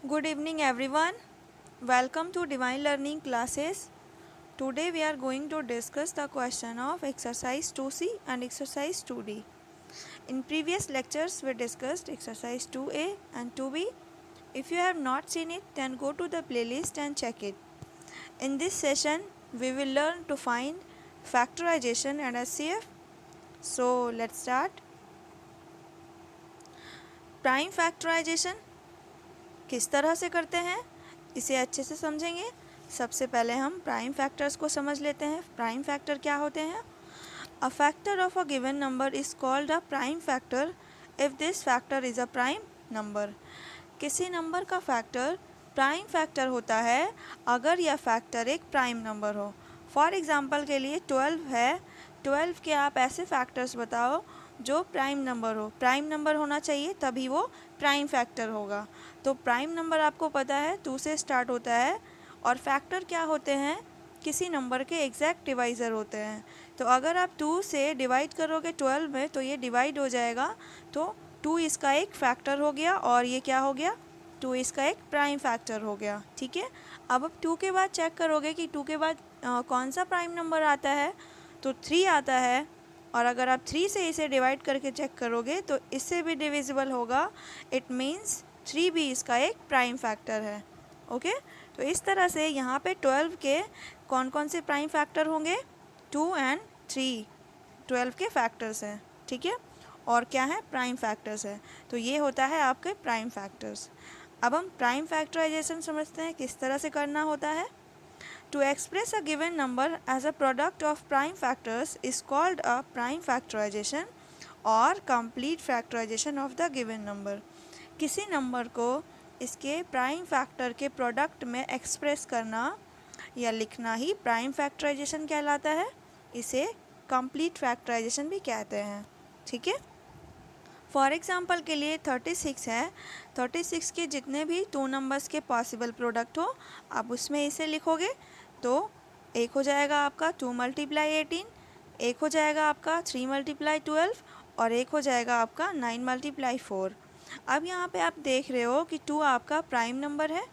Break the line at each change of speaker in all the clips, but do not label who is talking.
Good evening, everyone. Welcome to Divine Learning classes. Today we are going to discuss the question of exercise 2C and exercise 2D. In previous lectures, we discussed exercise 2A and 2B. If you have not seen it, then go to the playlist and check it. In this session, we will learn to find factorization and HCF. So let's start. Prime factorization किस तरह से करते हैं इसे अच्छे से समझेंगे। सबसे पहले हम प्राइम फैक्टर्स को समझ लेते हैं। प्राइम फैक्टर क्या होते हैं? A factor of a given number is called a prime factor if this factor is a prime number. किसी नंबर का फैक्टर प्राइम फैक्टर होता है अगर यह फैक्टर एक प्राइम नंबर हो। फॉर एग्जांपल के लिए 12 है। 12 के आप ऐसे फैक्टर्स बताओ जो प्राइम नंबर हो। प्राइम नंबर होना चाहिए तभी वो प्राइम फैक्टर होगा। तो प्राइम नंबर आपको पता है 2 से स्टार्ट होता है और फैक्टर क्या होते हैं? किसी नंबर के एग्जैक्ट डिवाइज़र होते हैं। तो अगर आप 2 से डिवाइड करोगे 12 में तो ये डिवाइड हो जाएगा, तो 2 इसका एक फैक्टर हो गया और ये क्या हो गया? 2 इसका एक प्राइम फैक्टर हो गया। ठीक है, अब आप 2 के बाद चेक करोगे कि 2 के बाद कौन सा प्राइम नंबर आता है, तो 3 आता है। और अगर आप 3 से इसे डिवाइड करके चेक करोगे तो इससे भी डिविजिबल होगा। इट मीन्स 3 भी इसका एक प्राइम फैक्टर है। ओके, तो इस तरह से यहाँ पे 12 के कौन कौन से प्राइम फैक्टर होंगे? 2 एंड 3 12 के फैक्टर्स हैं। ठीक है, और क्या है? प्राइम फैक्टर्स है। तो ये होता है आपके प्राइम फैक्टर्स। अब हम प्राइम फैक्टराइजेशन समझते हैं किस तरह से करना होता है। To express a given number as a product of prime factors is called a prime factorization or complete factorization of the given number. किसी नंबर को इसके प्राइम फैक्टर के प्रोडक्ट में एक्सप्रेस करना या लिखना ही प्राइम फैक्टराइजेशन कहलाता है। इसे कंप्लीट फैक्टराइजेशन भी कहते हैं। ठीक है, फॉर एग्ज़ाम्पल के लिए 36 है। 36 के जितने भी 2 नंबर्स के पॉसिबल प्रोडक्ट हो आप उसमें इसे लिखोगे तो एक हो जाएगा आपका 2 मल्टीप्लाई 18, एक हो जाएगा आपका 3 मल्टीप्लाई 12 और एक हो जाएगा आपका 9 मल्टीप्लाई 4। अब यहाँ पे आप देख रहे हो कि 2 आपका प्राइम नंबर है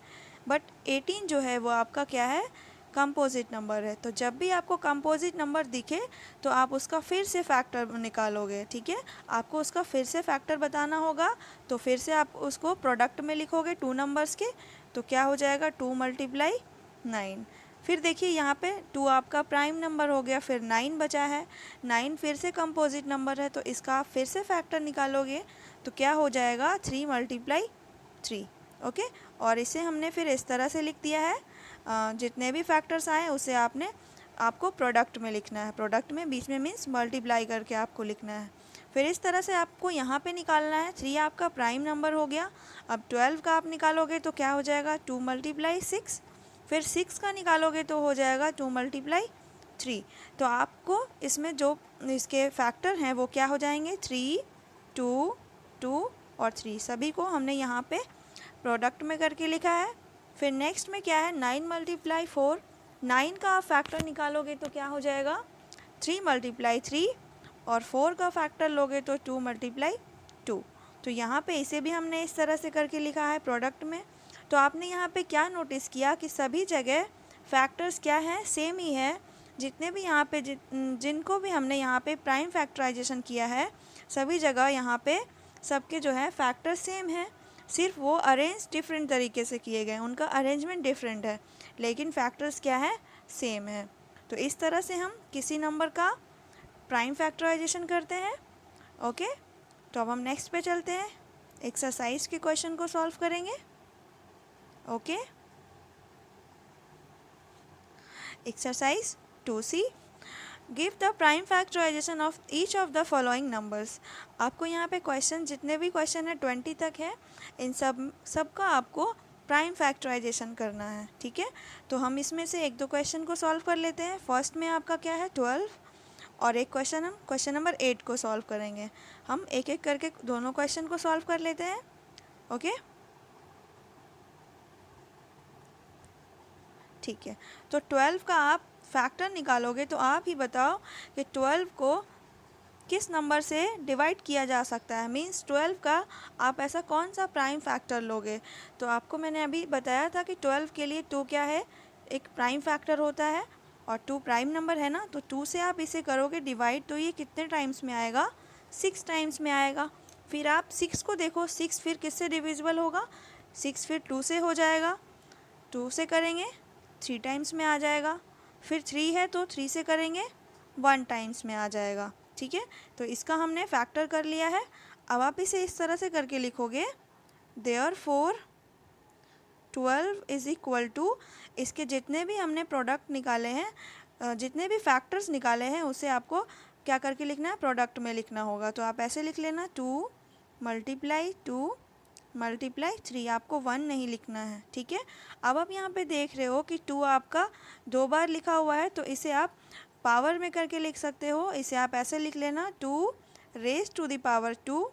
बट 18 जो है वो आपका क्या है? कंपोजिट नंबर है। तो जब भी आपको कंपोजिट नंबर दिखे तो आप उसका फिर से फैक्टर निकालोगे। ठीक है, आपको उसका फिर से फैक्टर बताना होगा तो फिर से आप उसको प्रोडक्ट में लिखोगे 2 नंबर्स के, तो क्या हो जाएगा? 2 मल्टीप्लाई 9। फिर देखिए यहाँ पे 2 आपका प्राइम नंबर हो गया, फिर 9 बचा है। 9 फिर से कंपोजिट नंबर है तो इसका आप फिर से फैक्टर निकालोगे तो क्या हो जाएगा? 3 मल्टीप्लाई 3। ओके, और इसे हमने फिर इस तरह से लिख दिया है। जितने भी फैक्टर्स आए उसे आपको प्रोडक्ट में लिखना है। प्रोडक्ट में बीच में मीन्स मल्टीप्लाई करके आपको लिखना है। फिर इस तरह से आपको यहाँ पे निकालना है। 3 आपका प्राइम नंबर हो गया। अब 12 का आप निकालोगे तो क्या हो जाएगा? 2 मल्टीप्लाई 6। फिर 6 का निकालोगे तो हो जाएगा 2 मल्टीप्लाई 3। तो आपको इसमें जो इसके फैक्टर हैं वो क्या हो जाएंगे? 3, 2, 2 और 3 सभी को हमने यहाँ पे प्रोडक्ट में करके लिखा है। फिर नेक्स्ट में क्या है? 9 मल्टीप्लाई 4। 9 का आप फैक्टर निकालोगे तो क्या हो जाएगा? 3 मल्टीप्लाई 3 और 4 का फैक्टर लोगे तो 2 मल्टीप्लाई 2। तो यहाँ पे इसे भी हमने इस तरह से करके लिखा है प्रोडक्ट में। तो आपने यहाँ पे क्या नोटिस किया कि सभी जगह फैक्टर्स क्या है? सेम ही है। जितने भी यहाँ पे जिनको भी हमने यहाँ पे प्राइम फैक्टराइजेशन किया है सभी जगह यहाँ पे सबके जो है फैक्टर सेम है। सिर्फ वो अरेंज डिफरेंट तरीके से किए गए, उनका अरेंजमेंट डिफरेंट है, लेकिन फैक्टर्स क्या है? सेम है। तो इस तरह से हम किसी नंबर का प्राइम फैक्टराइजेशन करते हैं। ओके, तो अब हम नेक्स्ट पे चलते हैं। एक्सरसाइज के क्वेश्चन को सॉल्व करेंगे। Okay, exercise 2C, give the prime factorisation of each of the following numbers. आपको यहाँ पे क्वेश्चन जितने भी क्वेश्चन है 20 तक है, इन सब का आपको प्राइम फैक्टराइजेशन करना है। ठीक है, तो हम इसमें से एक दो क्वेश्चन को सॉल्व कर लेते हैं। फर्स्ट में आपका क्या है? 12 और एक क्वेश्चन हम क्वेश्चन नंबर 8 को सॉल्व करेंगे। हम एक एक करके दोनों क्वेश्चन को सॉल्व कर लेते हैं। ओके, ठीक है, तो 12 का आप फैक्टर निकालोगे तो आप ही बताओ कि 12 को किस नंबर से डिवाइड किया जा सकता है, मीन्स 12 का आप ऐसा कौन सा प्राइम फैक्टर लोगे। तो आपको मैंने अभी बताया था कि 12 के लिए 2 क्या है, एक प्राइम फैक्टर होता है और 2 प्राइम नंबर है ना, तो 2 से आप इसे करोगे डिवाइड तो ये कितने टाइम्स में आएगा, 6 टाइम्स में आएगा। फिर आप 6 को देखो, 6 फिर किससे डिविजिबल होगा, 6 फिर 2 से हो जाएगा, 2 से करेंगे 3 टाइम्स में आ जाएगा। फिर 3 है तो 3 से करेंगे 1 टाइम्स में आ जाएगा। ठीक है, तो इसका हमने फैक्टर कर लिया है। अब आप इसे इस तरह से करके लिखोगे, देयरफॉर 12 इज़ इक्वल टू, इसके जितने भी हमने प्रोडक्ट निकाले हैं, जितने भी फैक्टर्स निकाले हैं उसे आपको क्या करके लिखना है, प्रोडक्ट में लिखना होगा। तो आप ऐसे लिख लेना 2 मल्टीप्लाई 2 मल्टीप्लाई 3, आपको 1 नहीं लिखना है। ठीक है, अब आप यहाँ पे देख रहे हो कि 2 आपका 2 बार लिखा हुआ है, तो इसे आप पावर में करके लिख सकते हो। इसे आप ऐसे लिख लेना 2 raise to the power 2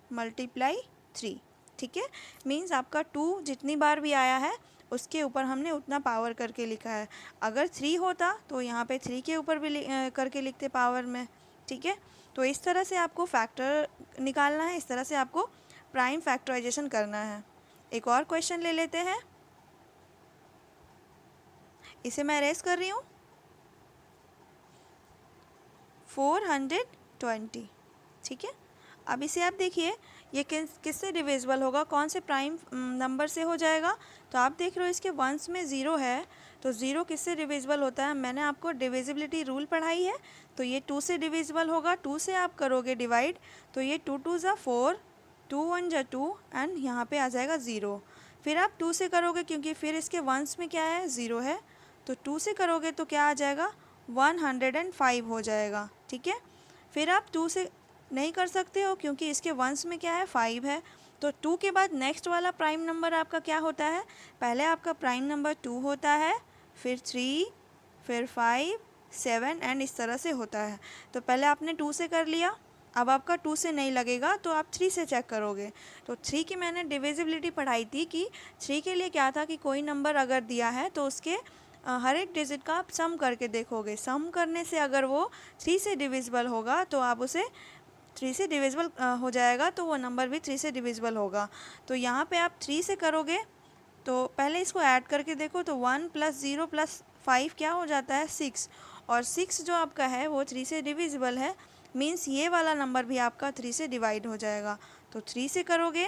multiply 3। ठीक है, मीन्स आपका 2 जितनी बार भी आया है उसके ऊपर हमने उतना पावर करके लिखा है। अगर 3 होता तो यहाँ पे 3 के ऊपर भी करके लिखते पावर में। ठीक है, तो इस तरह से आपको फैक्टर निकालना है, इस तरह से आपको प्राइम फैक्टराइजेशन करना है। एक और क्वेश्चन ले लेते हैं, इसे मैं अरेज कर रही हूँ, 420। ठीक है, अब इसे आप देखिए ये किससे डिविजिबल होगा, कौन से प्राइम नंबर से हो जाएगा। तो आप देख रहे हो इसके वंस में 0 है, तो 0 किससे डिविजिबल होता है, मैंने आपको डिविजिबिलिटी रूल पढ़ाई है। तो ये 2 से डिविजिबल होगा, 2 से आप करोगे डिवाइड तो ये 2 2 ज़ा 4, 2 1 ज़ा 2 एंड यहाँ पे आ जाएगा 0। फिर आप 2 से करोगे क्योंकि फिर इसके वंस में क्या है, 0 है, तो 2 से करोगे तो क्या आ जाएगा, 105 हो जाएगा। ठीक है, फिर आप 2 से नहीं कर सकते हो क्योंकि इसके वंस में क्या है, 5 है। तो 2 के बाद नेक्स्ट वाला प्राइम नंबर आपका क्या होता है, पहले आपका प्राइम नंबर 2 होता है, फिर 3, फिर 5, 7 एंड इस तरह से होता है। तो पहले आपने 2 से कर लिया, अब आपका 2 से नहीं लगेगा तो आप 3 से चेक करोगे। तो 3 की मैंने डिविजिबिलिटी पढ़ाई थी कि 3 के लिए क्या था कि कोई नंबर अगर दिया है तो उसके हर एक डिजिट का आप सम करके देखोगे, सम करने से अगर वो 3 से डिविजिबल होगा तो आप उसे 3 से डिविजिबल हो जाएगा, तो वो नंबर भी 3 से डिविजिबल होगा। तो यहाँ पे आप 3 से करोगे तो पहले इसको ऐड करके देखो, तो 1 + 0 + 5 क्या हो जाता है, 6, और 6 जो आपका है वो 3 से डिविजिबल है, मीन्स ये वाला नंबर भी आपका 3 से डिवाइड हो जाएगा। तो 3 से करोगे,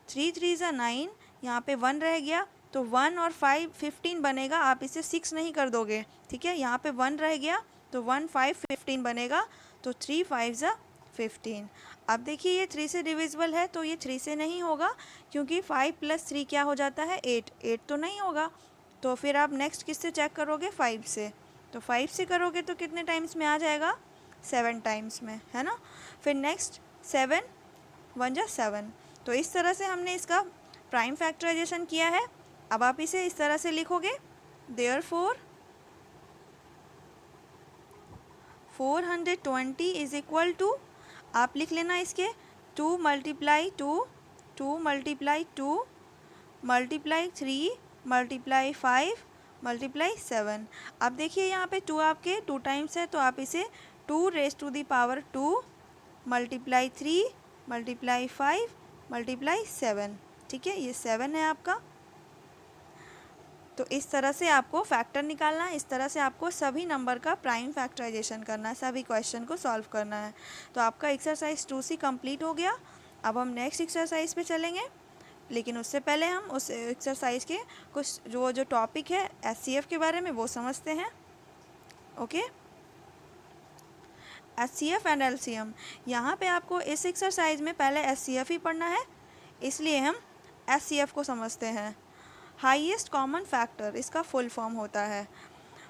3 3 ज़ा 9, यहाँ पे 1 रह गया, तो 1 और 5 15 बनेगा, आप इसे 6 नहीं कर दोगे। ठीक है, यहाँ पे 1 रह गया तो 1 5 15 बनेगा, तो 3 5 ज़ा 15। अब देखिए ये 3 से डिविजिबल है तो ये 3 से नहीं होगा क्योंकि 5 + 3 क्या हो जाता है, 8, 8 तो नहीं होगा। तो फिर आप नेक्स्ट किससे चेक करोगे, 5 से। तो 5 से करोगे तो कितने टाइम्स में आ जाएगा, 7 टाइम्स में, है ना। फिर नेक्स्ट 7 1 ज़ा 7। तो इस तरह से हमने इसका प्राइम फैक्टराइजेशन किया है। अब आप इसे इस तरह से लिखोगे, देयरफॉर 420 इज़ इक्वल टू, आप लिख लेना इसके 2 multiply 2, 2 multiply 2 multiply 3 multiply 5 multiply 7। अब देखिए यहाँ पे 2 आपके 2 टाइम्स है, तो आप इसे 2 raise to the power 2 multiply 3 multiply 5 multiply 7। ठीक है, ये 7 है आपका। तो इस तरह से आपको फैक्टर निकालना है, इस तरह से आपको सभी नंबर का प्राइम फैक्टराइजेशन करना है, सभी क्वेश्चन को सॉल्व करना है। तो आपका एक्सरसाइज 2C कंप्लीट हो गया। अब हम नेक्स्ट एक्सरसाइज पे चलेंगे, लेकिन उससे पहले हम उस एक्सरसाइज के कुछ जो टॉपिक है SCF के बारे में वो समझते हैं। Okay, SCF and LCM। यहाँ पे आपको इस एक्सरसाइज में पहले SCF ही पढ़ना है, इसलिए हम SCF को समझते हैं। हाईएस्ट कॉमन फैक्टर इसका फुल फॉर्म होता है,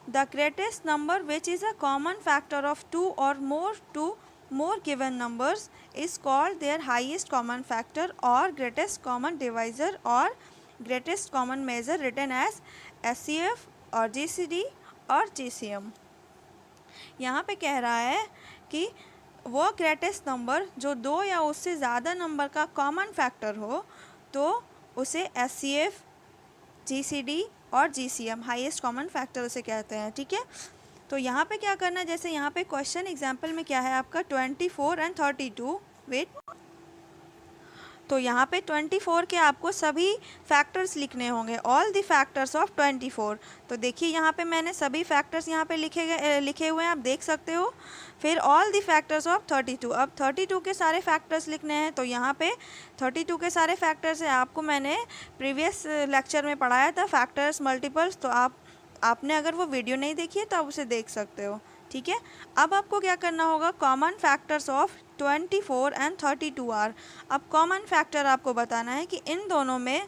the greatest number which is a common factor of 2 और more given numbers is called their highest common factor or greatest common divisor or greatest common measure, written as SCF और GCD और GCM। यहाँ पे कह रहा है कि वो ग्रेटेस्ट नंबर जो 2 या उससे ज़्यादा नंबर का कॉमन फैक्टर हो तो उसे SCF, GCD और GCM हाईएस्ट कॉमन फैक्टर उसे कहते हैं। ठीक है, तो यहाँ पे क्या करना है, जैसे यहाँ पे क्वेश्चन एग्जाम्पल में क्या है आपका 24 एंड 32, वेट, तो यहाँ पे 24 के आपको सभी फैक्टर्स लिखने होंगे, ऑल द फैक्टर्स ऑफ 24। तो देखिए यहाँ पे मैंने सभी फैक्टर्स यहाँ पे लिखे हुए हैं, आप देख सकते हो। फिर ऑल द फैक्टर्स ऑफ 32, अब 32 के सारे फैक्टर्स लिखने हैं। तो यहाँ पे 32 के सारे फैक्टर्स हैं, आपको मैंने प्रीवियस लेक्चर में पढ़ाया था फैक्टर्स मल्टीपल्स, तो आपने अगर वो वीडियो नहीं देखी है तो आप उसे देख सकते हो, ठीक है। अब आपको क्या करना होगा, common factors of 24 and 32 are. अब कॉमन फैक्टर आपको बताना है कि इन दोनों में,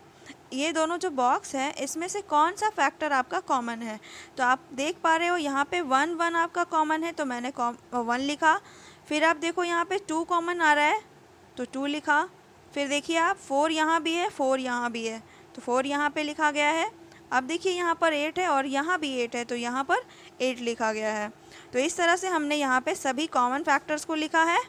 ये दोनों जो बॉक्स हैं इसमें से कौन सा फैक्टर आपका कॉमन है। तो आप देख पा रहे हो यहाँ पे 1 1 आपका कॉमन है, तो मैंने 1 लिखा। फिर आप देखो यहाँ पे 2 कॉमन आ रहा है, तो 2 लिखा। फिर देखिए आप 4 यहाँ भी है, 4 यहाँ भी है, तो 4 यहाँ पे लिखा गया है। अब देखिए यहाँ पर 8 है और यहाँ भी 8 है, तो यहाँ पर 8 लिखा गया है। तो इस तरह से हमने यहाँ पे सभी कॉमन फैक्टर्स को लिखा है।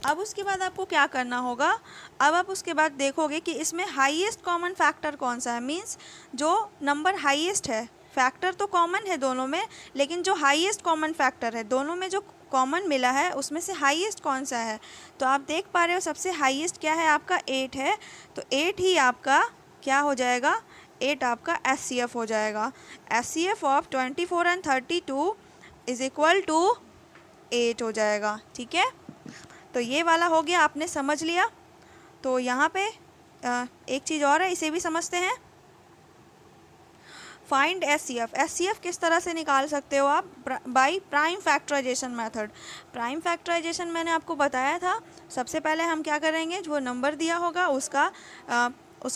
अब उसके बाद आपको क्या करना होगा, अब आप उसके बाद देखोगे कि इसमें हाईएस्ट कॉमन फैक्टर कौन सा है, मींस जो नंबर हाईएस्ट है। फैक्टर तो कॉमन है दोनों में, लेकिन जो हाईएस्ट कॉमन फैक्टर है दोनों में, जो कॉमन मिला है उसमें से हाईएस्ट कौन सा है। तो आप देख पा रहे हो सबसे हाईएस्ट क्या है, आपका 8 है, तो 8 ही आपका क्या हो जाएगा, 8 आपका SCF हो जाएगा। SCF of 24 and 32 is equal to 8 हो जाएगा, ठीक है। तो ये वाला हो गया, आपने समझ लिया। तो यहाँ पे एक चीज़ और है, इसे भी समझते हैं। Find SCF। SCF किस तरह से निकाल सकते हो आप, by prime factorisation method. Prime factorisation मैंने आपको बताया था। सबसे पहले हम क्या करेंगे, जो नंबर दिया होगा उसका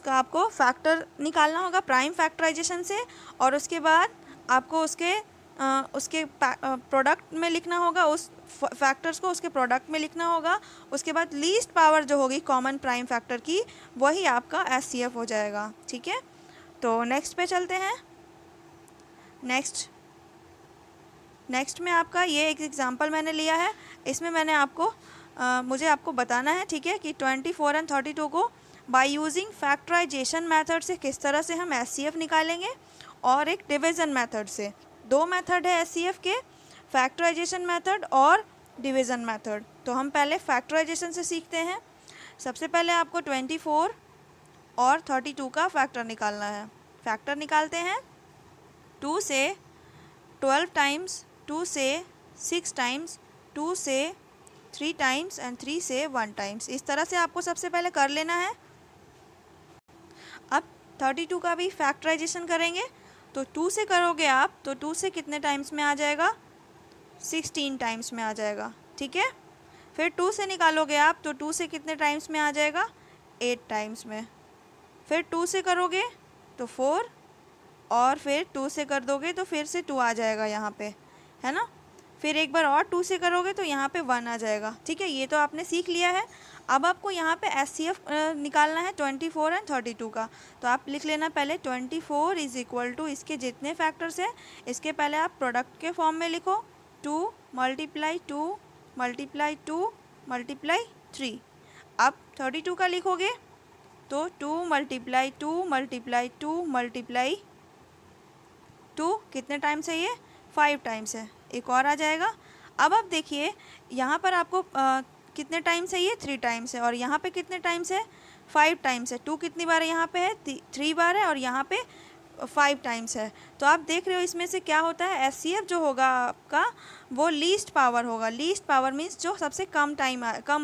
आपको फैक्टर निकालना होगा प्राइम फैक्टराइजेशन से, और उसके बाद आपको उसके प्रोडक्ट में लिखना होगा, उस फैक्टर्स को उसके प्रोडक्ट में लिखना होगा। उसके बाद लीस्ट पावर जो होगी कॉमन प्राइम फैक्टर की, वही आपका SCF हो जाएगा, ठीक है। तो नेक्स्ट पे चलते हैं। नेक्स्ट में आपका ये एक एग्जांपल मैंने लिया है, इसमें मैंने मुझे आपको बताना है, ठीक है, कि 24 एंड 32 को बाय यूजिंग फैक्टराइजेशन मेथड से किस तरह से हम SCF निकालेंगे, और एक डिवीज़न मेथड से। 2 मेथड है SCF के, फैक्टराइजेशन मेथड और डिवीज़न मेथड। तो हम पहले फैक्टराइजेशन से सीखते हैं। सबसे पहले आपको 24 और 32 का फैक्टर निकालना है। फैक्टर निकालते हैं, 2 से 12 टाइम्स, 2 से 6 टाइम्स, 2 से 3 टाइम्स एंड 3 से 1 टाइम्स। इस तरह से आपको सबसे पहले कर लेना है। अब 32 का भी फैक्टराइजेशन करेंगे, तो 2 से करोगे आप, तो 2 से कितने टाइम्स में आ जाएगा, 16 टाइम्स में आ जाएगा, ठीक है। फिर 2 से निकालोगे आप, तो 2 से कितने टाइम्स में आ जाएगा, 8 टाइम्स में। फिर 2 से करोगे तो 4, और फिर 2 से कर दोगे तो फिर से 2 आ जाएगा यहाँ पे, है ना। फिर एक बार और 2 से करोगे तो यहाँ पे 1 आ जाएगा, ठीक है। ये तो आपने सीख लिया है। अब आपको यहाँ पे SCF निकालना है 24 एंड 32 का। तो आप लिख लेना पहले 24 इज इक्वल टू, इसके जितने फैक्टर्स हैं इसके पहले आप प्रोडक्ट के फॉर्म में लिखो, 2 मल्टीप्लाई 2 मल्टीप्लाई 2 मल्टीप्लाई 3। अब 32 का लिखोगे तो 2 मल्टीप्लाई 2 मल्टीप्लाई 2 मल्टीप्लाई 2 कितने टाइम्स है, ये 5 टाइम्स है, एक और आ जाएगा। अब आप देखिए यहाँ पर आपको कितने टाइम्स है, ये 3 टाइम्स है, और यहाँ पे कितने टाइम्स है, 5 टाइम्स है। 2 कितनी बार है, यहाँ पे है 3 बार है, और यहाँ पे 5 टाइम्स है। तो आप देख रहे हो इसमें से क्या होता है, SCF जो होगा आपका वो लीस्ट पावर होगा। लीस्ट पावर मीन्स जो सबसे कम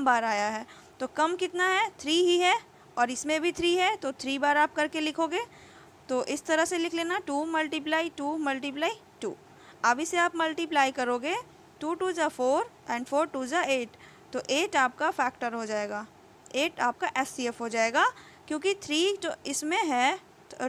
बार आया है। तो कम कितना है, 3 ही है, और इसमें भी 3 है, तो 3 बार आप करके लिखोगे। तो इस तरह से लिख लेना, 2 मल्टीप्लाई 2 मल्टीप्लाई 2। अब इसे आप मल्टीप्लाई करोगे, 2 2 जा 4 एंड 4 2 जा 8, तो 8 आपका फैक्टर हो जाएगा, 8 आपका SCF हो जाएगा। क्योंकि 3 जो इसमें है,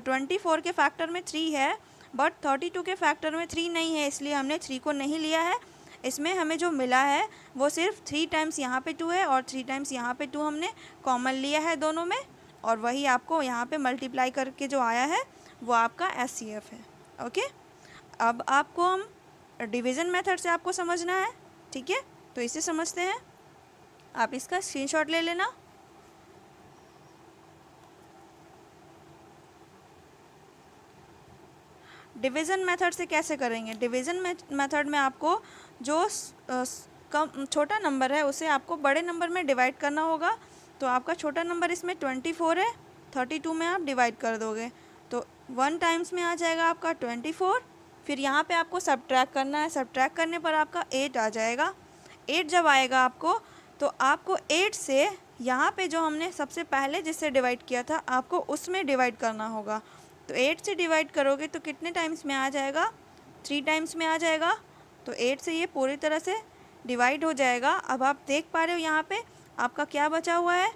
24 के फैक्टर में 3 है, बट 32 के फैक्टर में 3 नहीं है, इसलिए हमने 3 को नहीं लिया है। इसमें हमें जो मिला है वो सिर्फ 3 टाइम्स यहाँ पे 2 है, और 3 टाइम्स यहाँ पे 2 हमने कॉमन लिया है दोनों में, और वही आपको यहाँ पे मल्टीप्लाई करके जो आया है वो आपका SCF है, ओके। अब आपको हम डिवीज़न मेथड से आपको समझना है, ठीक है। तो इसे समझते हैं, आप इसका स्क्रीनशॉट ले लेना। डिवीज़न मेथड से कैसे करेंगे? डिवीज़न मेथड में आपको जो कम छोटा नंबर है उसे आपको बड़े नंबर में डिवाइड करना होगा। तो आपका छोटा नंबर इसमें 24 है, 32 में आप डिवाइड कर दोगे तो 1 टाइम्स में आ जाएगा आपका 24। फिर यहाँ पे आपको सब्ट्रैक्ट करना है, सब्ट्रैक्ट करने पर आपका 8 आ जाएगा। 8 जब आएगा आपको तो आपको 8 से यहाँ पे जो हमने सबसे पहले जिससे डिवाइड किया था आपको उसमें डिवाइड करना होगा। तो 8 से डिवाइड करोगे तो कितने टाइम्स में आ जाएगा? 3 टाइम्स में आ जाएगा। तो 8 से ये पूरी तरह से डिवाइड हो जाएगा। अब आप देख पा रहे हो यहाँ पे आपका क्या बचा हुआ है?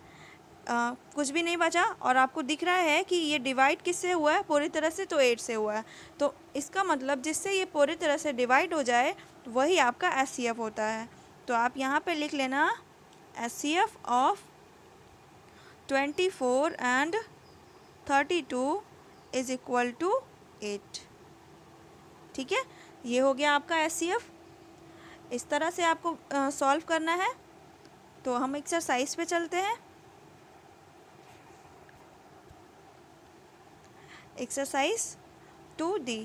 कुछ भी नहीं बचा और आपको दिख रहा है कि ये डिवाइड किससे हुआ है पूरी तरह से? तो 8 से हुआ है। तो इसका मतलब जिससे ये पूरी तरह से डिवाइड हो जाए वही आपका SCF होता है। तो आप यहाँ पे लिख लेना SCF of 24 and 32 is equal to 8। ठीक है, ये हो गया आपका SCF। इस तरह से आपको सॉल्व करना है। तो हम एक्सरसाइज पे चलते हैं। Exercise 2D।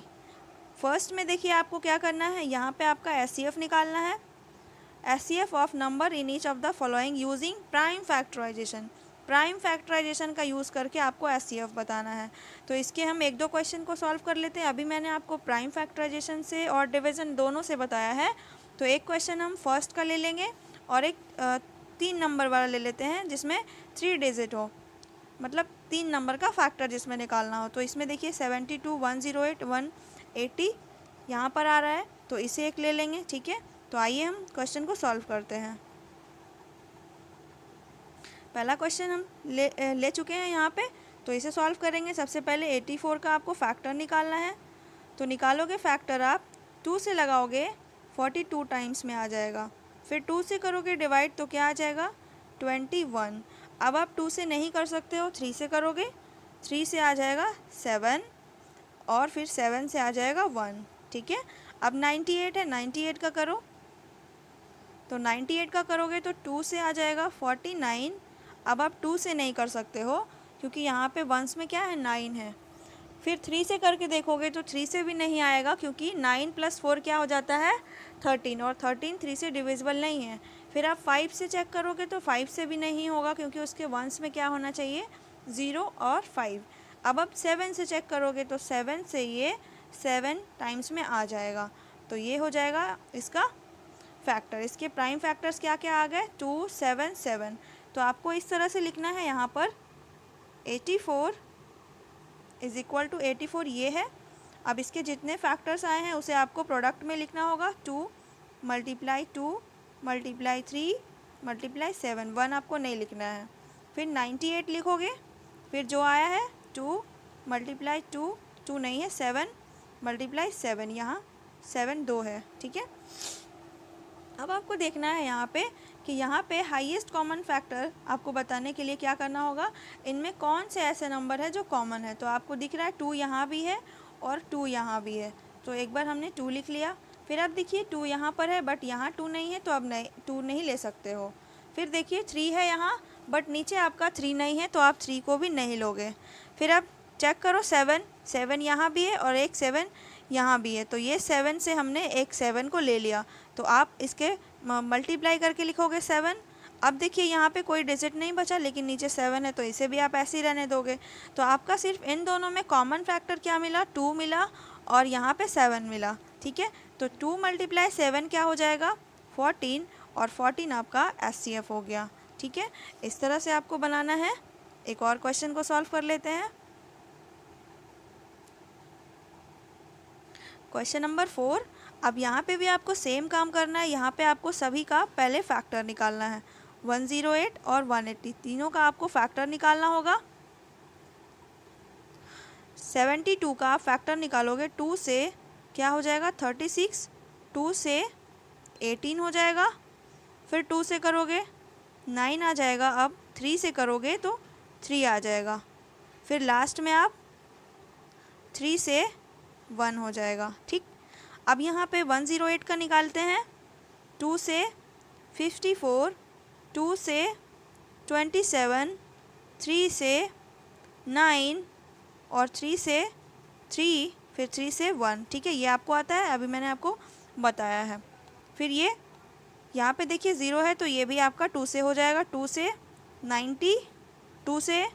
फर्स्ट में देखिए आपको क्या करना है, यहाँ पे आपका SCF निकालना है। SCF of number in each of the following using prime factorisation. Prime factorisation का यूज़ करके आपको SCF बताना है। तो इसके हम 1-2 क्वेश्चन को सॉल्व कर लेते हैं। अभी मैंने आपको प्राइम फैक्टराइजेशन से और डिवीज़न दोनों से बताया है। तो एक क्वेश्चन हम फर्स्ट का ले लेंगे और एक 3 नंबर वाला ले लेते हैं जिसमें 3 डिजिट हो, मतलब 3 नंबर का फैक्टर जिसमें निकालना हो। तो इसमें देखिए 72, 108, 180 यहाँ पर आ रहा है, तो इसे एक ले लेंगे। ठीक है, तो आइए हम क्वेश्चन को सॉल्व करते हैं। पहला क्वेश्चन हम ले चुके हैं यहाँ पे, तो इसे सॉल्व करेंगे। सबसे पहले 84 का आपको फैक्टर निकालना है। तो निकालोगे फैक्टर आप 2 से लगाओगे 42 टाइम्स में आ जाएगा। फिर 2 से करोगे डिवाइड तो क्या आ जाएगा? 21। अब आप 2 से नहीं कर सकते हो, 3 से करोगे। 3 से आ जाएगा 7 और फिर 7 से आ जाएगा 1। ठीक है, अब 98 है, 98 का करो। तो 98 का करोगे तो 2 से आ जाएगा 49। अब आप 2 से नहीं कर सकते हो क्योंकि यहाँ पे वंस में क्या है? 9 है। फिर 3 से करके देखोगे तो 3 से भी नहीं आएगा क्योंकि 9 + 4 क्या हो जाता है? 13, और 13 3 से डिविजिबल नहीं है। फिर आप 5 से चेक करोगे तो 5 से भी नहीं होगा क्योंकि उसके वंस में क्या होना चाहिए? 0 और 5। अब आप 7 से चेक करोगे तो 7 से ये 7 टाइम्स में आ जाएगा। तो ये हो जाएगा इसका फैक्टर। इसके प्राइम फैक्टर्स क्या क्या आ गए? 2, 7, 7। तो आपको इस तरह से लिखना है यहाँ पर 84 इज इक्वल टू 84 ये है। अब इसके जितने फैक्टर्स आए हैं उसे आपको प्रोडक्ट में लिखना होगा। 2 × 2 × 3 × 7। 1 आपको नहीं लिखना है। फिर 98 लिखोगे। फिर जो आया है 2 × 2, 2 नहीं है, 7 × 7। यहाँ 7 2 है। ठीक है, अब आपको देखना है यहाँ पे कि यहाँ पे हाईएस्ट कॉमन फैक्टर आपको बताने के लिए क्या करना होगा, इनमें कौन से ऐसे नंबर है जो कॉमन है। तो आपको दिख रहा है 2 यहाँ भी है और 2 यहाँ भी है। तो एक बार हमने 2 लिख लिया। फिर अब देखिए 2 यहाँ पर है बट यहाँ 2 नहीं है, तो अब 2 नहीं ले सकते हो। फिर देखिए 3 है यहाँ बट नीचे आपका 3 नहीं है, तो आप 3 को भी नहीं लोगे। फिर अब चेक करो 7 यहाँ भी है और एक 7 यहाँ भी है। तो ये 7 से हमने एक 7 को ले लिया। तो आप इसके मल्टीप्लाई करके लिखोगे 7। अब देखिए यहाँ पे कोई डिजिट नहीं बचा लेकिन नीचे 7 है, तो इसे भी आप ऐसे ही रहने दोगे। तो आपका सिर्फ इन दोनों में कॉमन फैक्टर क्या मिला? 2 मिला और यहाँ पे 7 मिला। ठीक है, तो 2 × 7 क्या हो जाएगा? 14, और 14 आपका SCF हो गया। ठीक है, इस तरह से आपको बनाना है। एक और क्वेश्चन को सॉल्व कर लेते हैं। Question number 4। अब यहाँ पे भी आपको सेम काम करना है। यहाँ पे आपको सभी का पहले फैक्टर निकालना है। 108 और 180 तीनों का आपको फैक्टर निकालना होगा। 72 का आप फैक्टर निकालोगे 2 से क्या हो जाएगा? 36। 2 से 18 हो जाएगा। फिर 2 से करोगे 9 आ जाएगा। अब 3 से करोगे तो 3 आ जाएगा। फिर लास्ट में आप 3 से 1 हो जाएगा। ठीक, अब यहाँ पे 108 का निकालते हैं। 2 से 54, 2 से 27, 3 से 9 और 3 से 3, फिर 3 से 1, ठीक है, ये आपको आता है, अभी मैंने आपको बताया है। फिर ये यहाँ पे देखिए 0 है तो ये भी आपका 2 से हो जाएगा, 2 से 90, 2 से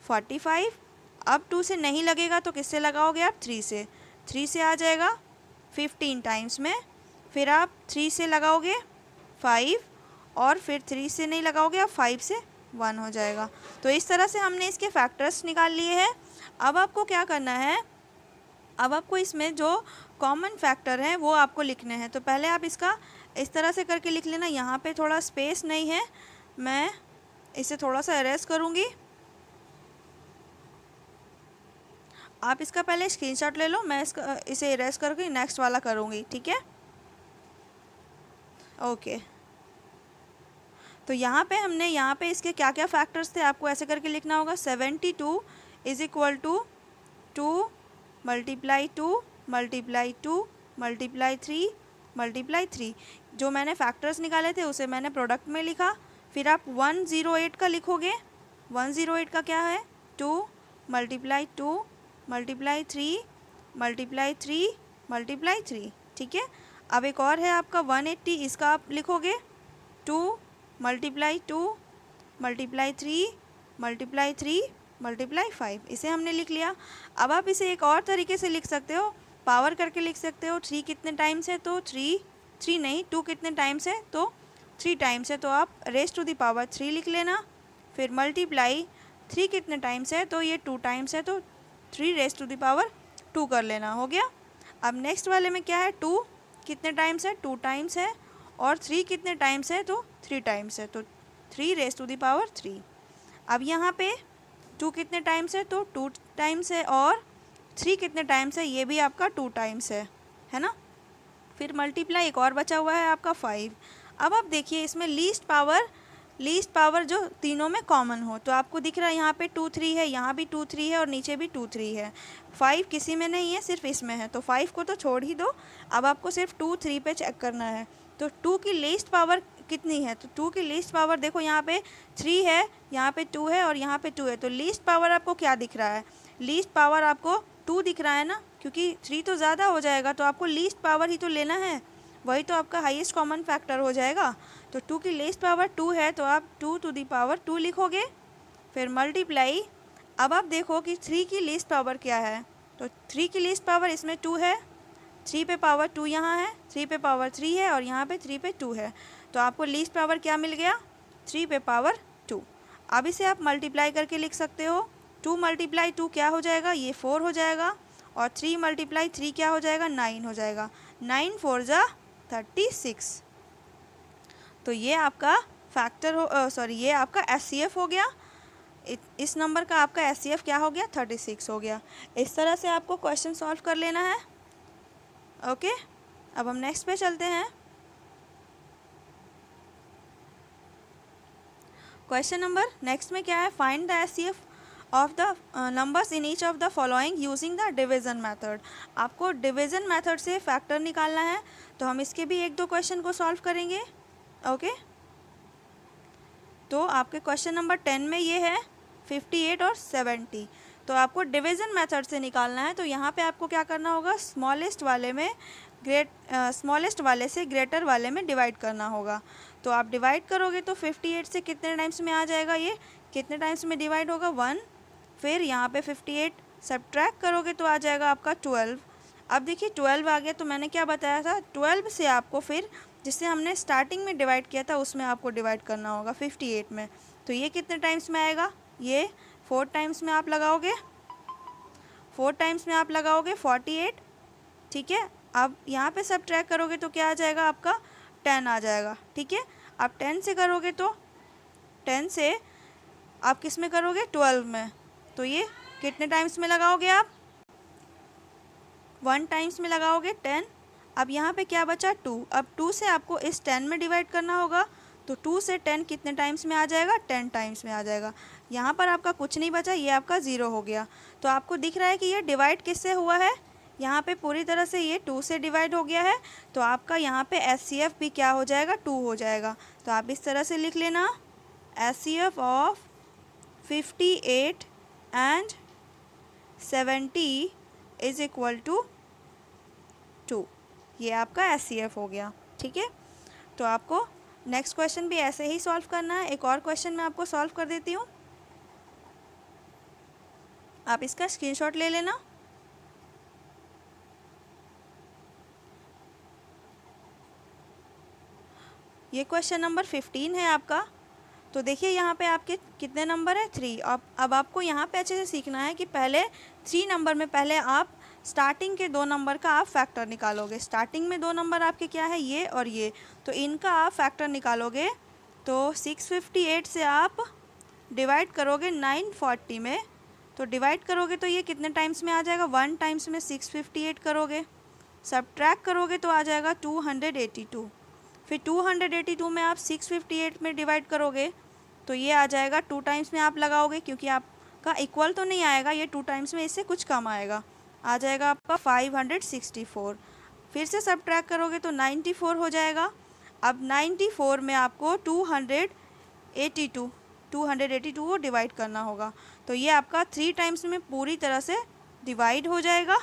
45। अब 2 से नहीं लगेगा तो किससे लगाओगे आप? 3 से। 3 से आ जाएगा 15 टाइम्स में। फिर आप 3 से लगाओगे 5, और फिर 3 से नहीं लगाओगे आप 5 से 1 हो जाएगा। तो इस तरह से हमने इसके फैक्टर्स निकाल लिए हैं। अब आपको क्या करना है, अब आपको इसमें जो कॉमन फैक्टर हैं वो आपको लिखने हैं। तो पहले आप इसका इस तरह से करके लिख लेना। यहाँ पे थोड़ा स्पेस नहीं है, मैं इसे थोड़ा सा एरेज करूँगी। आप इसका पहले स्क्रीनशॉट ले लो, मैं इसे इरेज करके नेक्स्ट वाला करूँगी, ठीक है। ओके, तो यहाँ पे हमने यहाँ पे इसके क्या क्या फैक्टर्स थे आपको ऐसे करके लिखना होगा। 72 is equal to 2 multiply 2 multiply 2 multiply 3 multiply 3। जो मैंने फैक्टर्स निकाले थे उसे मैंने प्रोडक्ट में लिखा। फिर आप 108 का लिखोगे। 108 का क्या है? 2 मल्टीप्लाई 2 मल्टीप्लाई 3 मल्टीप्लाई 3 मल्टीप्लाई 3, ठीक है। अब एक और है आपका 180, इसका आप लिखोगे 2 मल्टीप्लाई 2 मल्टीप्लाई 3 मल्टीप्लाई 3 मल्टीप्लाई 5, इसे हमने लिख लिया। अब आप इसे एक और तरीके से लिख सकते हो, पावर करके लिख सकते हो। 3 कितने टाइम्स है तो 3 नहीं, 2 कितने टाइम्स है तो 3 टाइम्स है, तो आप रेस टू द पावर 3 लिख लेना। फिर मल्टीप्लाई 3 कितने टाइम्स है तो ये 2 टाइम्स है, तो 3 रेस टू द पावर 2 कर लेना, हो गया। अब नेक्स्ट वाले में क्या है, 2 कितने टाइम्स है? 2 टाइम्स है। और 3 कितने टाइम्स है तो 3 टाइम्स है, तो 3 रेस टू द पावर 3। अब यहाँ पे 2 कितने टाइम्स है तो 2 टाइम्स है, और 3 कितने टाइम्स है, ये भी आपका 2 टाइम्स है ना। फिर मल्टीप्लाई एक और बचा हुआ है आपका 5। अब आप देखिए इसमें लीस्ट पावर जो तीनों में कॉमन हो, तो आपको दिख रहा है यहाँ पे 2 3 है, यहाँ भी 2 3 है, और नीचे भी 2 3 है। 5 किसी में नहीं है, सिर्फ इसमें है, तो 5 को तो छोड़ ही दो। अब आपको सिर्फ 2 3 पे चेक करना है। तो 2 की लीस्ट पावर कितनी है, तो 2 की लीस्ट पावर देखो, यहाँ पे 3 है, यहाँ पे 2 है, और यहाँ पे 2 है, तो लीस्ट पावर आपको क्या दिख रहा है? लीस्ट पावर आपको 2 दिख रहा है ना, क्योंकि 3 तो ज़्यादा हो जाएगा, तो आपको लीस्ट पावर ही तो लेना है, वही तो आपका हाईएस्ट कॉमन फैक्टर हो जाएगा। तो 2 की लीस्ट पावर 2 है, तो आप 2 टू दी पावर 2 लिखोगे। फिर मल्टीप्लाई, अब आप देखो कि 3 की लीस्ट पावर क्या है, तो 3 की लीस्ट पावर इसमें 2 है, 3 पे पावर 2 यहाँ है, 3 पे पावर 3 है, और यहाँ पे 3 पे 2 है, तो आपको लीस्ट पावर क्या मिल गया? 3 पे पावर 2। अब इसे आप मल्टीप्लाई करके लिख सकते हो। 2 मल्टीप्लाई 2 क्या हो जाएगा? ये 4 हो जाएगा, और 3 मल्टीप्लाई 3 क्या हो जाएगा? 9 हो जाएगा। 9 4 जा 36। तो ये आपका फैक्टर ये आपका SCF हो गया। इस नंबर का आपका SCF क्या हो गया? 36 हो गया। इस तरह से आपको क्वेश्चन सॉल्व कर लेना है। ओके, अब हम नेक्स्ट पे चलते हैं। क्वेश्चन नंबर नेक्स्ट में क्या है? Find the SCF of the numbers in each of the following using the division method. आपको डिवीज़न मेथड से फैक्टर निकालना है, तो हम इसके भी 1-2 क्वेश्चन को सॉल्व करेंगे। ओके, तो आपके क्वेश्चन नंबर 10 में ये है 58 और 70, तो आपको डिवीज़न मेथड से निकालना है। तो यहाँ पे आपको क्या करना होगा? स्मॉलेस्ट वाले से ग्रेटर वाले में डिवाइड करना होगा। तो आप डिवाइड करोगे तो 58 से कितने टाइम्स में आ जाएगा? ये कितने टाइम्स में डिवाइड होगा? 1। फिर यहाँ पे 58 सब्ट्रैक्ट करोगे तो आ जाएगा आपका 12। अब देखिए 12 आ गया, तो मैंने क्या बताया था? 12 से आपको फिर जिससे हमने स्टार्टिंग में डिवाइड किया था उसमें आपको डिवाइड करना होगा 58 में। तो ये कितने टाइम्स में आएगा? ये 4 टाइम्स में आप लगाओगे, 4 टाइम्स में आप लगाओगे 48, ठीक है। अब यहाँ पे सब्ट्रैक्ट करोगे तो क्या आ जाएगा आपका? 10 आ जाएगा, ठीक है। अब 10 से करोगे तो 10 से आप किस में करोगे? 12 में। तो ये कितने टाइम्स में लगाओगे आप? 1 टाइम्स में लगाओगे 10। अब यहाँ पे क्या बचा? 2। अब 2 से आपको इस 10 में डिवाइड करना होगा, तो 2 से 10 कितने टाइम्स में आ जाएगा? 10 टाइम्स में आ जाएगा। यहाँ पर आपका कुछ नहीं बचा, ये आपका 0 हो गया। तो आपको दिख रहा है कि ये डिवाइड किससे हुआ है? यहाँ पे पूरी तरह से ये 2 से डिवाइड हो गया है, तो आपका यहाँ पे SCF भी क्या हो जाएगा? 2 हो जाएगा। तो आप इस तरह से लिख लेना, SCF of 58 and 70 is equal to 2। ये आपका SCF हो गया, ठीक है। तो आपको नेक्स्ट क्वेश्चन भी ऐसे ही सॉल्व करना है। एक और क्वेश्चन मैं आपको सॉल्व कर देती हूँ, आप इसका स्क्रीनशॉट ले लेना। ये क्वेश्चन नंबर 15 है आपका। तो देखिए यहाँ पे आपके कितने नंबर है, 3। अब आपको यहाँ पे अच्छे से सीखना है कि पहले 3 नंबर में पहले आप स्टार्टिंग के 2 नंबर का आप फैक्टर निकालोगे। स्टार्टिंग में 2 नंबर आपके क्या है, ये और ये, तो इनका आप फैक्टर निकालोगे। तो 658 से आप डिवाइड करोगे 940 में, तो डिवाइड करोगे तो ये कितने टाइम्स में आ जाएगा, 1 टाइम्स में 658 करोगे, सब्ट्रैक्ट करोगे तो आ जाएगा 282। फिर 282 में आप 658 में डिवाइड करोगे तो ये आ जाएगा 2 टाइम्स में आप लगाओगे, क्योंकि आपका इक्वल तो नहीं आएगा, ये 2 टाइम्स में इससे कुछ कम आएगा, आ जाएगा आपका 564। फिर से सब्ट्रैक्ट करोगे तो 94 हो जाएगा। अब 94 में आपको 282 को डिवाइड करना होगा, तो ये आपका 3 टाइम्स में पूरी तरह से डिवाइड हो जाएगा।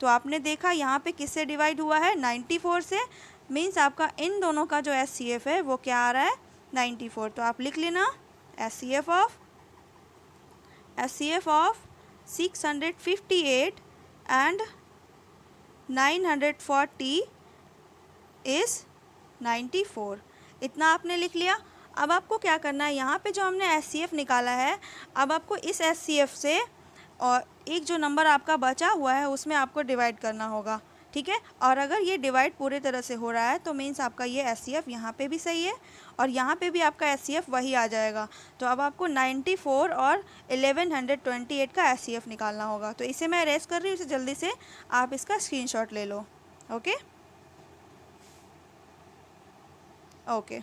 तो आपने देखा यहाँ पे किससे डिवाइड हुआ है, 94 से, मीन्स आपका इन दोनों का जो SCF है वो क्या आ रहा है, 94। तो आप लिख लेना SCF ऑफ 658 एंड 940 इज़ 94। इतना आपने लिख लिया। अब आपको क्या करना है, यहाँ पे जो हमने SCF निकाला है, अब आपको इस SCF से और एक जो नंबर आपका बचा हुआ है उसमें आपको डिवाइड करना होगा, ठीक है। और अगर ये डिवाइड पूरे तरह से हो रहा है तो मीन्स आपका ये SCF यहाँ पे भी सही है और यहाँ पे भी आपका SCF वही आ जाएगा। तो अब आपको 94 और 1128 का SCF निकालना होगा। तो इसे मैं अरेस्ट कर रही हूँ, इसे जल्दी से आप इसका स्क्रीनशॉट ले लो। ओके ओके,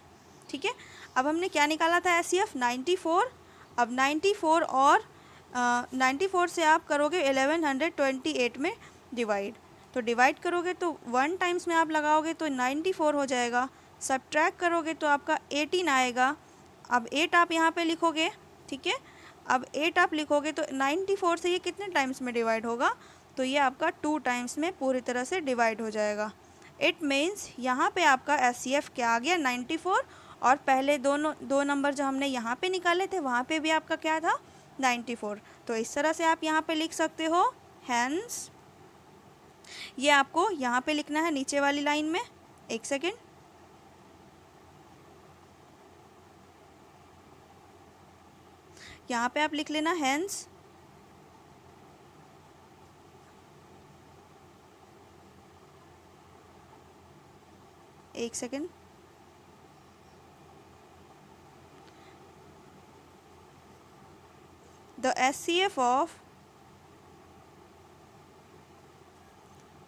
ठीक है। अब हमने क्या निकाला था, SCF 94। अब 94 और 94 से आप करोगे 1128 में डिवाइड, तो डिवाइड करोगे तो 1 टाइम्स में आप लगाओगे तो 94 हो जाएगा, सब्ट्रैक्ट करोगे तो आपका 18 आएगा। अब 8 आप यहाँ पे लिखोगे, ठीक है। अब 8 आप लिखोगे तो 94 से ये कितने टाइम्स में डिवाइड होगा, तो ये आपका 2 टाइम्स में पूरी तरह से डिवाइड हो जाएगा। इट मीन्स यहाँ पे आपका SCF क्या आ गया, 94, और पहले दो नंबर जो हमने यहाँ पे निकाले थे वहाँ पे भी आपका क्या था, 94। तो इस तरह से आप यहाँ पे लिख सकते हो। हैंस ये आपको यहाँ पे लिखना है नीचे वाली लाइन में, एक सेकेंड, यहाँ पे आप लिख लेना हैंस एक second, the SCF of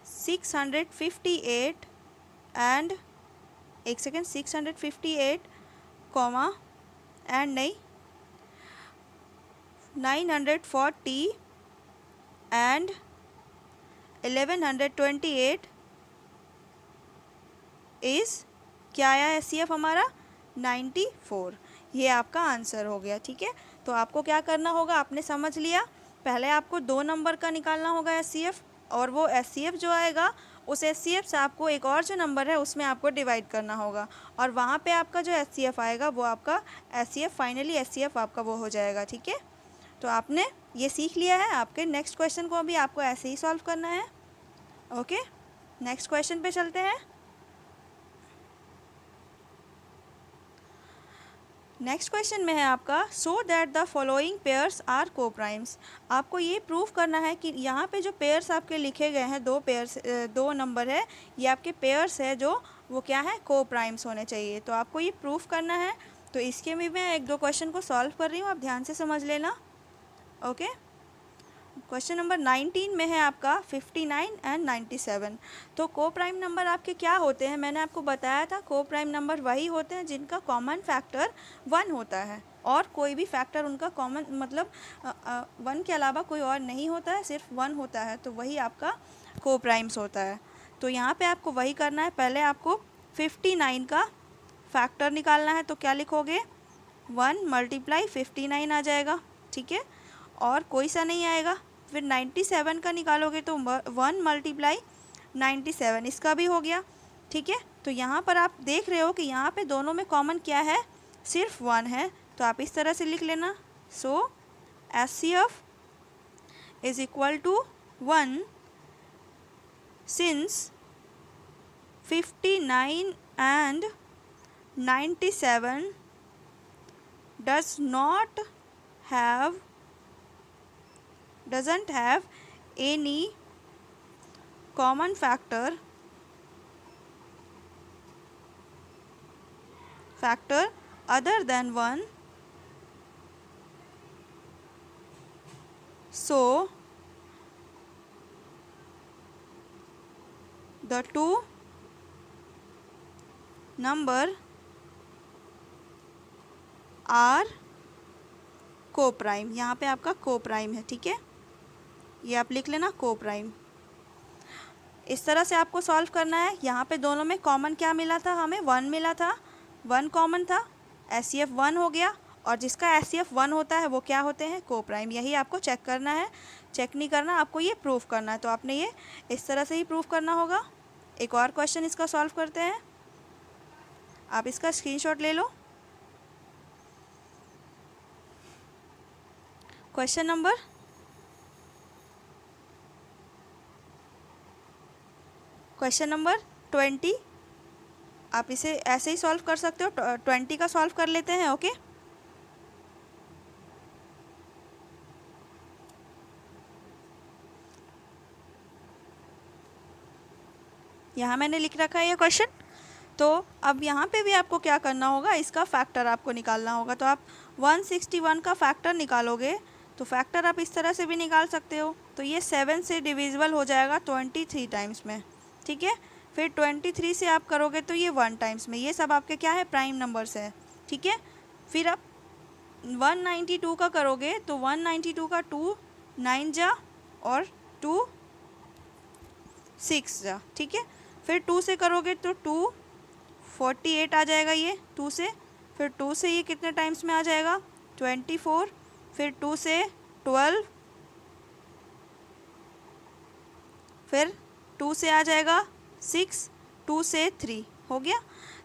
658 and एक सेकेंड 658 कॉमा एंड नहीं 940 एंड 1128 इज़ क्या आया SCF हमारा, 94। ये आपका आंसर हो गया, ठीक है। तो आपको क्या करना होगा, आपने समझ लिया, पहले आपको 2 नंबर का निकालना होगा SCF, और वो SCF जो आएगा उस SCF से आपको एक और जो नंबर है उसमें आपको डिवाइड करना होगा, और वहाँ पे आपका जो SCF आएगा वो आपका SCF फाइनली SCF आपका वो हो जाएगा, ठीक है। तो आपने ये सीख लिया है। आपके नेक्स्ट क्वेश्चन को अभी आपको ऐसे ही सॉल्व करना है। ओके, नेक्स्ट क्वेश्चन पे चलते हैं। नेक्स्ट क्वेश्चन में है आपका, so that the following pairs are coprimes. आपको ये प्रूव करना है कि यहाँ पे जो पेयर्स आपके लिखे गए हैं, 2 नंबर है, ये आपके पेयर्स है जो वो क्या है, को प्राइम्स होने चाहिए। तो आपको ये प्रूव करना है। तो इसके भी मैं 1-2 क्वेश्चन को सॉल्व कर रही हूँ, आप ध्यान से समझ लेना। ओके, क्वेश्चन नंबर 19 में है आपका 59 एंड 97। तो को प्राइम नंबर आपके क्या होते हैं, मैंने आपको बताया था, को प्राइम नंबर वही होते हैं जिनका कॉमन फैक्टर 1 होता है, और कोई भी फैक्टर उनका कॉमन मतलब 1 के अलावा कोई और नहीं होता है, सिर्फ 1 होता है, तो वही आपका को प्राइम्स होता है। तो यहाँ पे आपको वही करना है। पहले आपको 59 का फैक्टर निकालना है, तो क्या लिखोगे, 1 × 59 आ जाएगा, ठीक है, और कोई सा नहीं आएगा, फिर 97 का निकालोगे तो 1 मल्टीप्लाई 97 इसका भी हो गया। ठीक है, तो यहाँ पर आप देख रहे हो कि यहाँ पे दोनों में कॉमन क्या है, सिर्फ 1 है, तो आप इस तरह से लिख लेना। So HCF is equal to 1 since 59 and 97 doesn't have any common factor other than 1, so the two number are coprime. यहाँ पे आपका को प्राइम है। ठीक है, ये आप लिख लेना को प्राइम। इस तरह से आपको सॉल्व करना है। यहाँ पे दोनों में कॉमन क्या मिला था, हमें 1 मिला था, 1 कॉमन था, HCF 1 हो गया, और जिसका HCF 1 होता है वो क्या होते हैं, को प्राइम। यही आपको चेक करना है, चेक नहीं करना, आपको ये प्रूफ करना है। तो आपने ये इस तरह से ही प्रूफ करना होगा। एक और क्वेश्चन इसका सॉल्व करते हैं, आप इसका स्क्रीनशॉट ले लो। Question number 20। आप इसे ऐसे ही सॉल्व कर सकते हो। 20 का सॉल्व कर लेते हैं। ओके, यहाँ मैंने लिख रखा है ये क्वेश्चन। तो अब यहाँ पे भी आपको क्या करना होगा, इसका फैक्टर आपको निकालना होगा। तो आप 161 का फैक्टर निकालोगे, तो फैक्टर आप इस तरह से भी निकाल सकते हो। तो ये 7 से डिविजिबल हो जाएगा 23 टाइम्स में। ठीक है, फिर 23 से आप करोगे तो ये 1 टाइम्स में। ये सब आपके क्या है, प्राइम नंबर्स है। ठीक है, फिर आप 192 का करोगे तो 192 का 2 9 जा और 2 6 जा। ठीक है, फिर 2 से करोगे तो 2 48 आ जाएगा ये 2 से। फिर 2 से ये कितने टाइम्स में आ जाएगा, 24। फिर 2 से 12, फिर 2 से आ जाएगा 6, 2 से 3 हो गया।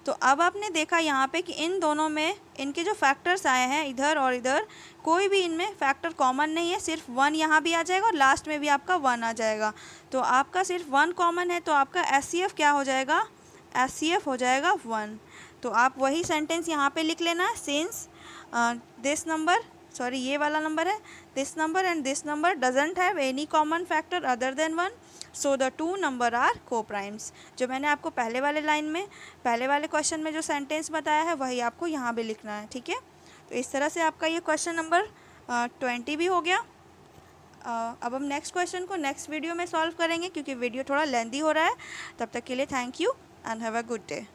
तो अब आपने देखा यहाँ पे कि इन दोनों में इनके जो फैक्टर्स आए हैं इधर और इधर, कोई भी इनमें फैक्टर कॉमन नहीं है। सिर्फ 1 यहाँ भी आ जाएगा और लास्ट में भी आपका 1 आ जाएगा। तो आपका सिर्फ 1 कॉमन है, तो आपका HCF क्या हो जाएगा, HCF हो जाएगा 1। तो आप वही सेंटेंस यहाँ पे लिख लेना, सिंस दिस नंबर, सॉरी ये वाला नंबर है, this number and this number doesn't have any common factor other than 1, so the two number are coprimes. जो मैंने आपको पहले वाले लाइन में, पहले वाले क्वेश्चन में जो सेंटेंस बताया है वही आपको यहाँ भी लिखना है। ठीक है, तो इस तरह से आपका ये क्वेश्चन नंबर 20 भी हो गया। अब हम नेक्स्ट क्वेश्चन को नेक्स्ट वीडियो में सॉल्व करेंगे, क्योंकि वीडियो थोड़ा लेंदी हो रहा है। तब तक के लिए thank you and have a good day.